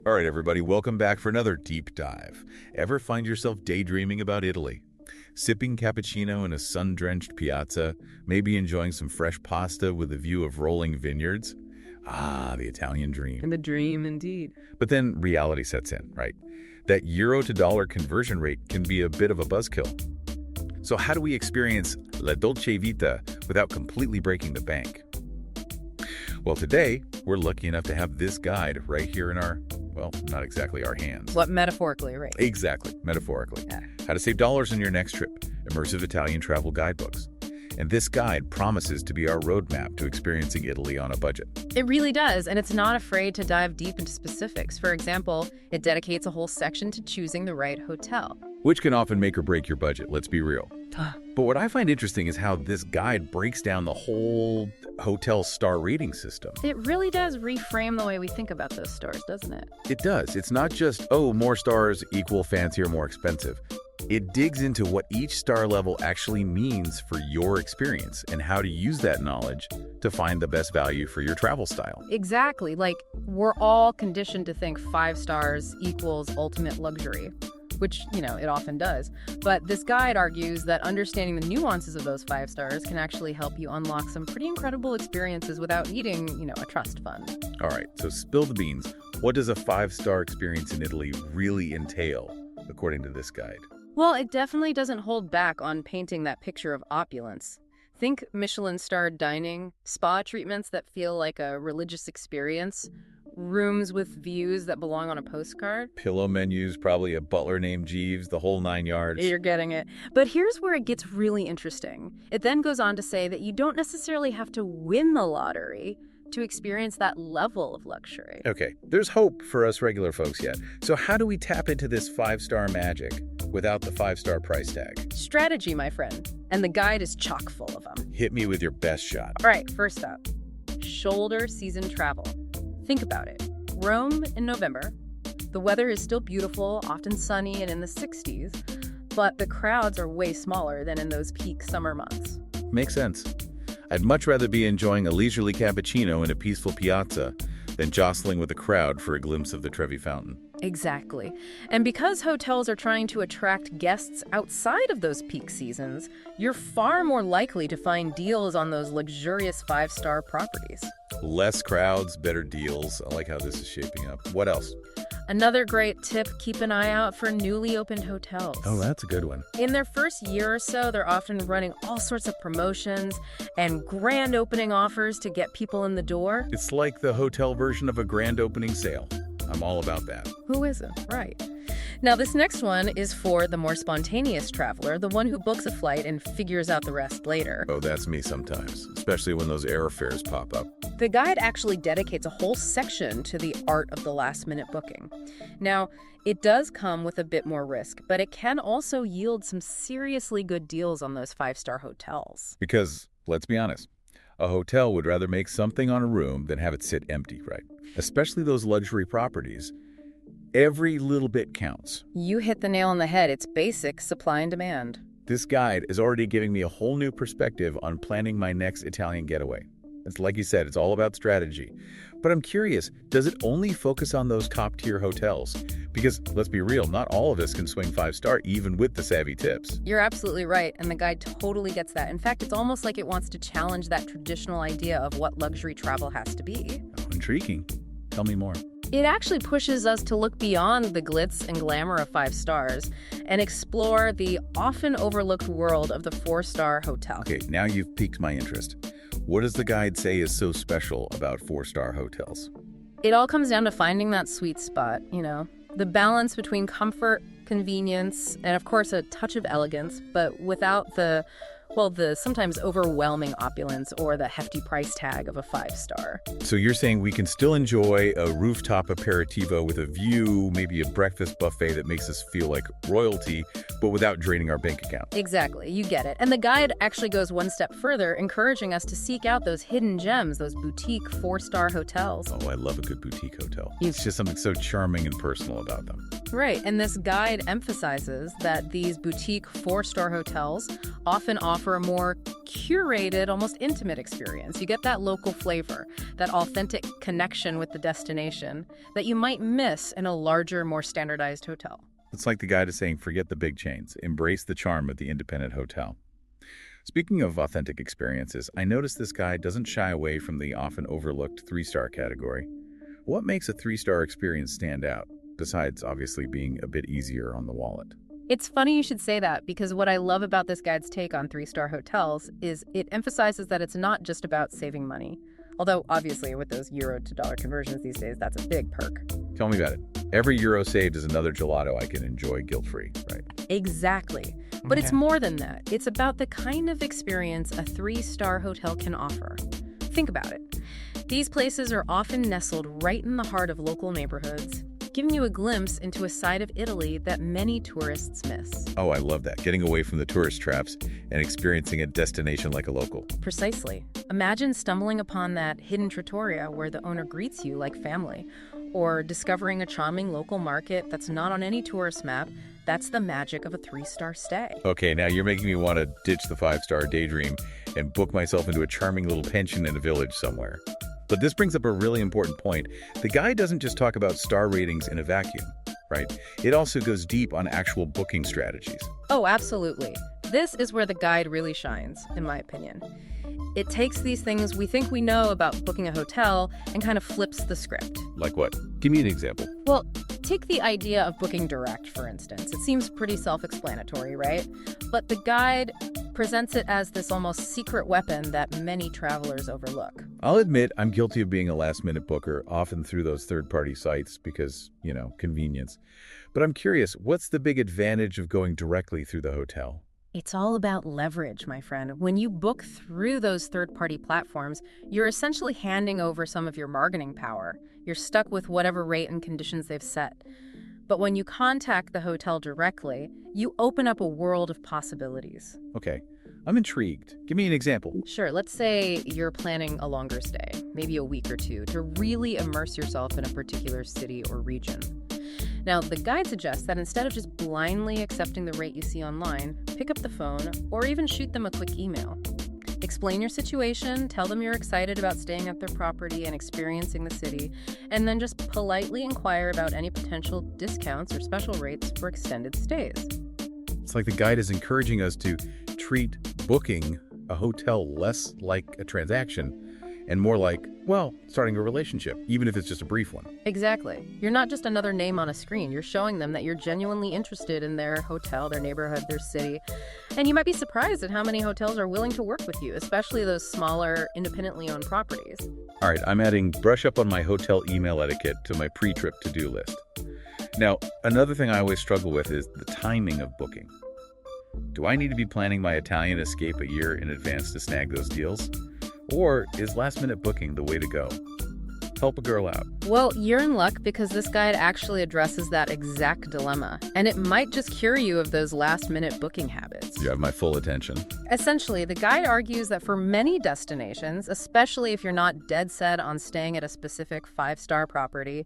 All right, everybody, welcome back for another deep dive. Ever find yourself daydreaming about Italy? Sipping cappuccino in a sun-drenched piazza, maybe enjoying some fresh pasta with a view of rolling vineyards? Ah, the Italian dream. And the dream, indeed. But then reality sets in, right? That euro to dollar conversion rate can be a bit of a buzzkill. So how do we experience la dolce vita without completely breaking the bank? Well, today, we're lucky enough to have this guide right here in our, well, not exactly our hands. What, metaphorically, right? Exactly, metaphorically. Yeah. How to Save Dollars on Your Next Trip, Immersive Italian Travel Guidebooks. And this guide promises to be our roadmap to experiencing Italy on a budget. It really does, and it's not afraid to dive deep into specifics. For example, it dedicates a whole section to choosing the right hotel. Which can often make or break your budget, let's be real. But what I find interesting is how this guide breaks down the whole hotel star rating system. It really does reframe the way we think about those stores, doesn't it? It does. It's not just, oh, more stars equal fancier, more expensive. It digs into what each star level actually means for your experience and how to use that knowledge to find the best value for your travel style. Exactly. Like, we're all conditioned to think 5 stars equals ultimate luxury, which, it often does. But this guide argues that understanding the nuances of those 5 stars can actually help you unlock some pretty incredible experiences without needing, a trust fund. All right, so spill the beans. What does a 5-star experience in Italy really entail, according to this guide? Well, it definitely doesn't hold back on painting that picture of opulence. Think Michelin-starred dining, spa treatments that feel like a religious experience, rooms with views that belong on a postcard. Pillow menus, probably a butler named Jeeves, the whole 9 yards. You're getting it. But here's where it gets really interesting. It then goes on to say that you don't necessarily have to win the lottery to experience that level of luxury. Okay, there's hope for us regular folks yet. So how do we tap into this 5-star magic without the 5-star price tag? Strategy, my friend. And the guide is chock full of them. Hit me with your best shot. All right, first up, shoulder season travel. Think about it. Rome in November. The weather is still beautiful, often sunny and in the 60s, but the crowds are way smaller than in those peak summer months. Makes sense. I'd much rather be enjoying a leisurely cappuccino in a peaceful piazza than jostling with a crowd for a glimpse of the Trevi Fountain. Exactly. And because hotels are trying to attract guests outside of those peak seasons, you're far more likely to find deals on those luxurious 5-star properties. Less crowds, better deals. I like how this is shaping up. What else? Another great tip, keep an eye out for newly opened hotels. Oh, that's a good one. In their first year or so, they're often running all sorts of promotions and grand opening offers to get people in the door. It's like the hotel version of a grand opening sale. I'm all about that. Who isn't? Right. Now, this next one is for the more spontaneous traveler, the one who books a flight and figures out the rest later. Oh, that's me sometimes, especially when those airfares pop up. The guide actually dedicates a whole section to the art of the last-minute booking. Now, it does come with a bit more risk, but it can also yield some seriously good deals on those 5-star hotels. Because, let's be honest, a hotel would rather make something on a room than have it sit empty, right? Especially those luxury properties. Every little bit counts. You hit the nail on the head. It's basic supply and demand. This guide is already giving me a whole new perspective on planning my next Italian getaway. It's like you said, it's all about strategy. But I'm curious, does it only focus on those top-tier hotels? Because, let's be real, not all of us can swing 5-star even with the savvy tips. You're absolutely right, and the guide totally gets that. In fact, it's almost like it wants to challenge that traditional idea of what luxury travel has to be. Oh, intriguing. Tell me more. It actually pushes us to look beyond the glitz and glamour of 5 stars and explore the often overlooked world of the 4-star hotel. Okay, now you've piqued my interest. What does the guide say is so special about 4-star hotels? It all comes down to finding that sweet spot, the balance between comfort, convenience, and of course a touch of elegance, but without the sometimes overwhelming opulence or the hefty price tag of a 5-star. So you're saying we can still enjoy a rooftop aperitivo with a view, maybe a breakfast buffet that makes us feel like royalty, but without draining our bank account. Exactly, you get it. And the guide actually goes one step further, encouraging us to seek out those hidden gems, those boutique 4-star hotels. Oh, I love a good boutique hotel. It's just something so charming and personal about them. Right, and this guide emphasizes that these boutique 4-star hotels often offer a more curated, almost intimate experience. You get that local flavor, that authentic connection with the destination that you might miss in a larger, more standardized hotel. It's like the guide is saying, forget the big chains, embrace the charm of the independent hotel. Speaking of authentic experiences, I noticed this guide doesn't shy away from the often overlooked 3-star category. What makes a 3-star experience stand out, besides obviously being a bit easier on the wallet? It's funny you should say that, because what I love about this guide's take on 3-star hotels is it emphasizes that it's not just about saving money. Although, obviously, with those euro to dollar conversions these days, that's a big perk. Tell me about it. Every euro saved is another gelato I can enjoy guilt-free, right? Exactly. But it's more than that. It's about the kind of experience a 3-star hotel can offer. Think about it. These places are often nestled right in the heart of local neighborhoods, giving you a glimpse into a side of Italy that many tourists miss. Oh, I love that. Getting away from the tourist traps and experiencing a destination like a local. Precisely. Imagine stumbling upon that hidden trattoria where the owner greets you like family, or discovering a charming local market that's not on any tourist map. That's the magic of a 3-star stay. Okay, now you're making me want to ditch the 5-star daydream and book myself into a charming little pension in a village somewhere. But this brings up a really important point. The guide doesn't just talk about star ratings in a vacuum, right? It also goes deep on actual booking strategies. Oh, absolutely. This is where the guide really shines, in my opinion. It takes these things we think we know about booking a hotel and kind of flips the script. Like what? Give me an example. Well, take the idea of booking direct, for instance. It seems pretty self-explanatory, right? But the guide presents it as this almost secret weapon that many travelers overlook. I'll admit I'm guilty of being a last-minute booker, often through those third-party sites because, convenience. But I'm curious, what's the big advantage of going directly through the hotel? It's all about leverage, my friend. When you book through those third-party platforms, you're essentially handing over some of your bargaining power. You're stuck with whatever rate and conditions they've set. But when you contact the hotel directly, you open up a world of possibilities. Okay, I'm intrigued. Give me an example. Sure, let's say you're planning a longer stay, maybe a week or two, to really immerse yourself in a particular city or region. Now, the guide suggests that instead of just blindly accepting the rate you see online, pick up the phone or even shoot them a quick email. Explain your situation, tell them you're excited about staying at their property and experiencing the city, and then just politely inquire about any potential discounts or special rates for extended stays. It's like the guide is encouraging us to treat booking a hotel less like a transaction and more like, starting a relationship, even if it's just a brief one. Exactly. You're not just another name on a screen. You're showing them that you're genuinely interested in their hotel, their neighborhood, their city. And you might be surprised at how many hotels are willing to work with you, especially those smaller, independently owned properties. All right, I'm adding brush up on my hotel email etiquette to my pre-trip to-do list. Now, another thing I always struggle with is the timing of booking. Do I need to be planning my Italian escape a year in advance to snag those deals? Or is last-minute booking the way to go? Help a girl out. Well, you're in luck because this guide actually addresses that exact dilemma, and it might just cure you of those last-minute booking habits. You have my full attention. Essentially, the guide argues that for many destinations, especially if you're not dead set on staying at a specific 5-star property,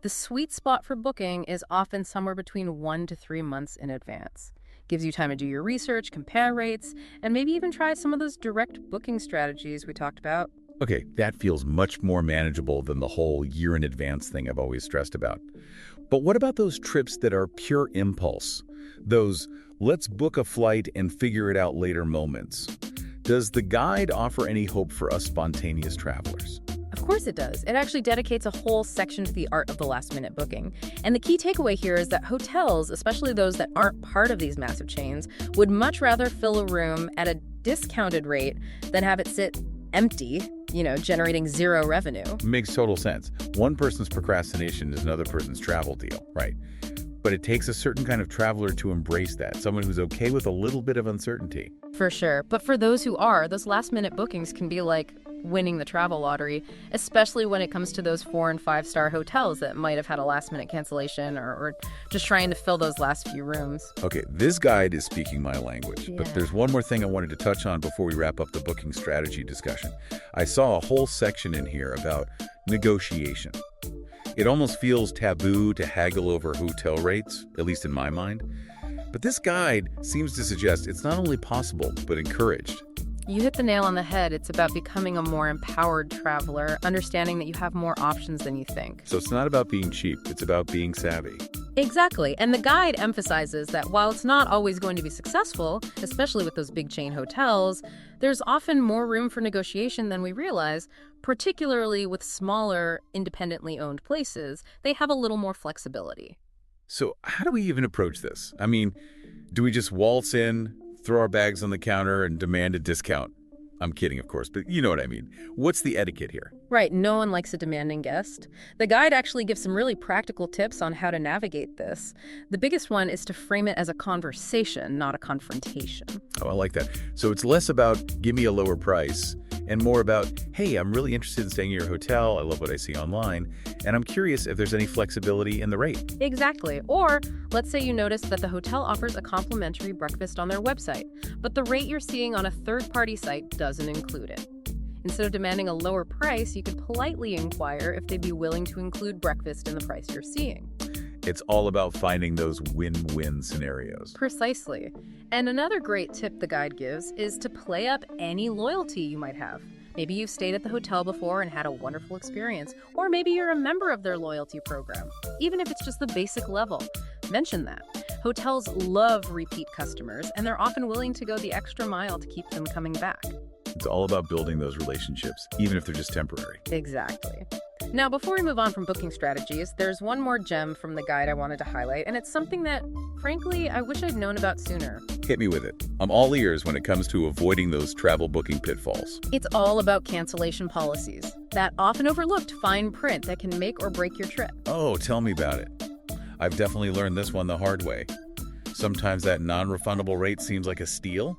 the sweet spot for booking is often somewhere between 1 to 3 months in advance. Gives you time to do your research, compare rates, and maybe even try some of those direct booking strategies we talked about. Okay, that feels much more manageable than the whole year in advance thing I've always stressed about. But what about those trips that are pure impulse? Those let's book a flight and figure it out later moments. Does the guide offer any hope for us spontaneous travelers? Of course it does. It actually dedicates a whole section to the art of the last-minute booking. And the key takeaway here is that hotels, especially those that aren't part of these massive chains, would much rather fill a room at a discounted rate than have it sit empty, generating zero revenue. Makes total sense. One person's procrastination is another person's travel deal, right? But it takes a certain kind of traveler to embrace that, someone who's okay with a little bit of uncertainty. For sure. But for those who are, those last-minute bookings can be like winning the travel lottery, especially when it comes to those 4- and 5-star hotels that might have had a last-minute cancellation or just trying to fill those last few rooms. Okay, this guide is speaking my language, but there's one more thing I wanted to touch on before we wrap up the booking strategy discussion. I saw a whole section in here about negotiation. It almost feels taboo to haggle over hotel rates, at least in my mind. But this guide seems to suggest it's not only possible, but encouraged. You hit the nail on the head. It's about becoming a more empowered traveler, understanding that you have more options than you think. So it's not about being cheap, it's about being savvy. Exactly. And the guide emphasizes that while it's not always going to be successful, especially with those big chain hotels, there's often more room for negotiation than we realize, particularly with smaller, independently owned places. They have a little more flexibility. So how do we even approach this? I mean, do we just waltz in, throw our bags on the counter, and demand a discount? I'm kidding, of course, but you know what I mean. What's the etiquette here? Right, no one likes a demanding guest. The guide actually gives some really practical tips on how to navigate this. The biggest one is to frame it as a conversation, not a confrontation. Oh, I like that. So it's less about, give me a lower price, and more about, hey, I'm really interested in staying at your hotel. I love what I see online, and I'm curious if there's any flexibility in the rate. Exactly. Or let's say you notice that the hotel offers a complimentary breakfast on their website, but the rate you're seeing on a third-party site doesn't include it. Instead of demanding a lower price, you could politely inquire if they'd be willing to include breakfast in the price you're seeing. It's all about finding those win-win scenarios. Precisely. And another great tip the guide gives is to play up any loyalty you might have. Maybe you've stayed at the hotel before and had a wonderful experience, or maybe you're a member of their loyalty program, even if it's just the basic level. Mention that. Hotels love repeat customers, and they're often willing to go the extra mile to keep them coming back. It's all about building those relationships, even if they're just temporary. Exactly. Now, before we move on from booking strategies, there's one more gem from the guide I wanted to highlight, and it's something that, frankly, I wish I'd known about sooner. Hit me with it. I'm all ears when it comes to avoiding those travel booking pitfalls. It's all about cancellation policies, that often overlooked fine print that can make or break your trip. Oh, tell me about it. I've definitely learned this one the hard way. Sometimes that non-refundable rate seems like a steal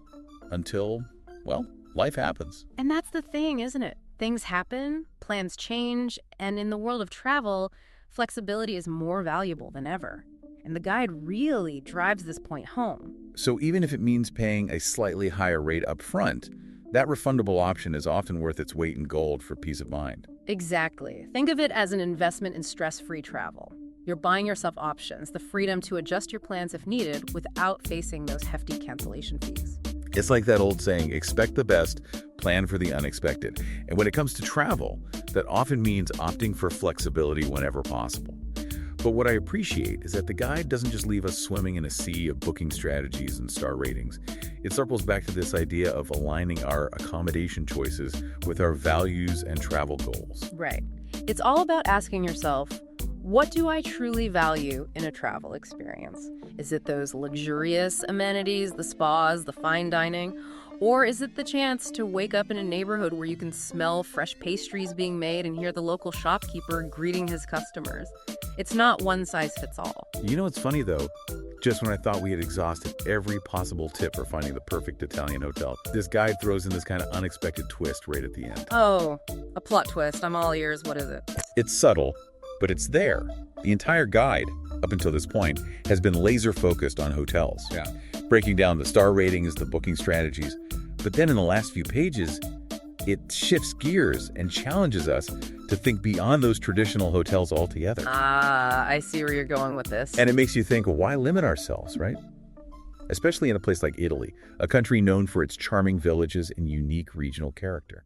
until, well, life happens. And that's the thing, isn't it? Things happen, plans change, and in the world of travel, flexibility is more valuable than ever. And the guide really drives this point home. So even if it means paying a slightly higher rate up front, that refundable option is often worth its weight in gold for peace of mind. Exactly. Think of it as an investment in stress-free travel. You're buying yourself options, the freedom to adjust your plans if needed without facing those hefty cancellation fees. It's like that old saying, expect the best, plan for the unexpected. And when it comes to travel, that often means opting for flexibility whenever possible. But what I appreciate is that the guide doesn't just leave us swimming in a sea of booking strategies and star ratings. It circles back to this idea of aligning our accommodation choices with our values and travel goals. Right. It's all about asking yourself, what do I truly value in a travel experience? Is it those luxurious amenities, the spas, the fine dining? Or is it the chance to wake up in a neighborhood where you can smell fresh pastries being made and hear the local shopkeeper greeting his customers? It's not one size fits all. You know what's funny, though? Just when I thought we had exhausted every possible tip for finding the perfect Italian hotel, this guide throws in this kind of unexpected twist right at the end. Oh, a plot twist. I'm all ears. What is it? It's subtle, but it's there. The entire guide, up until this point, has been laser-focused on hotels. Yeah. Breaking down the star ratings, the booking strategies. But then in the last few pages, it shifts gears and challenges us to think beyond those traditional hotels altogether. Ah, I see where you're going with this. And it makes you think, why limit ourselves, right? Especially in a place like Italy, a country known for its charming villages and unique regional character.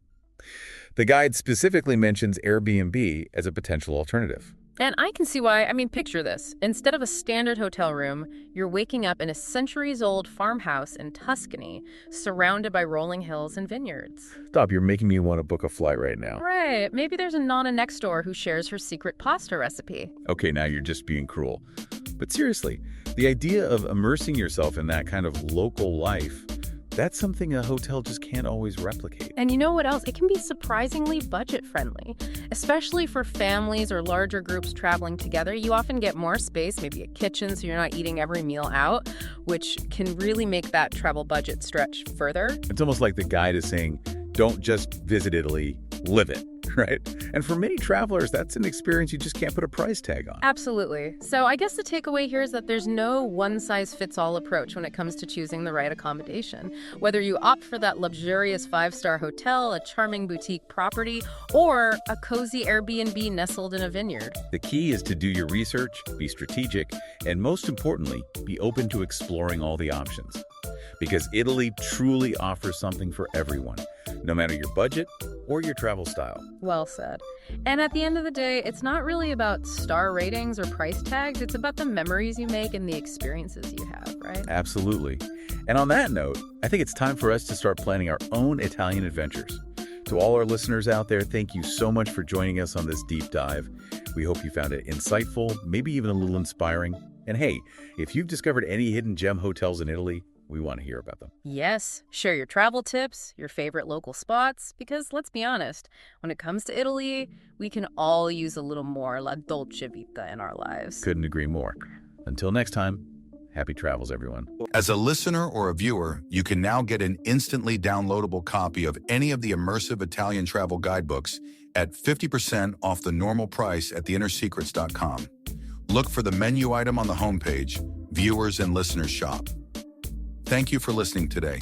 The guide specifically mentions Airbnb as a potential alternative. And I can see why. Picture this. Instead of a standard hotel room, you're waking up in a centuries-old farmhouse in Tuscany, surrounded by rolling hills and vineyards. Stop, you're making me want to book a flight right now. Right. Maybe there's a nonna next door who shares her secret pasta recipe. Okay, now you're just being cruel. But seriously, the idea of immersing yourself in that kind of local life, that's something a hotel just can't always replicate. And you know what else? It can be surprisingly budget-friendly, especially for families or larger groups traveling together. You often get more space, maybe a kitchen, so you're not eating every meal out, which can really make that travel budget stretch further. It's almost like the guide is saying, don't just visit Italy, live it, right? And for many travelers, that's an experience you just can't put a price tag on. Absolutely. So I guess the takeaway here is that there's no one-size-fits-all approach when it comes to choosing the right accommodation. Whether you opt for that luxurious 5-star hotel, a charming boutique property, or a cozy Airbnb nestled in a vineyard. The key is to do your research, be strategic, and most importantly, be open to exploring all the options. because Italy truly offers something for everyone, no matter your budget or your travel style. Well said. And at the end of the day, it's not really about star ratings or price tags. It's about the memories you make and the experiences you have, right? Absolutely. And on that note, I think it's time for us to start planning our own Italian adventures. To all our listeners out there, thank you so much for joining us on this deep dive. We hope you found it insightful, maybe even a little inspiring. And hey, if you've discovered any hidden gem hotels in Italy, we want to hear about them. Yes, share your travel tips, your favorite local spots, because let's be honest, when it comes to Italy, we can all use a little more la dolce vita in our lives. Couldn't agree more. Until next time, happy travels, everyone. As a listener or a viewer, you can now get an instantly downloadable copy of any of the immersive Italian travel guidebooks at 50% off the normal price at theinnersecrets.com. Look for the menu item on the homepage, Viewers and Listeners Shop. Thank you for listening today.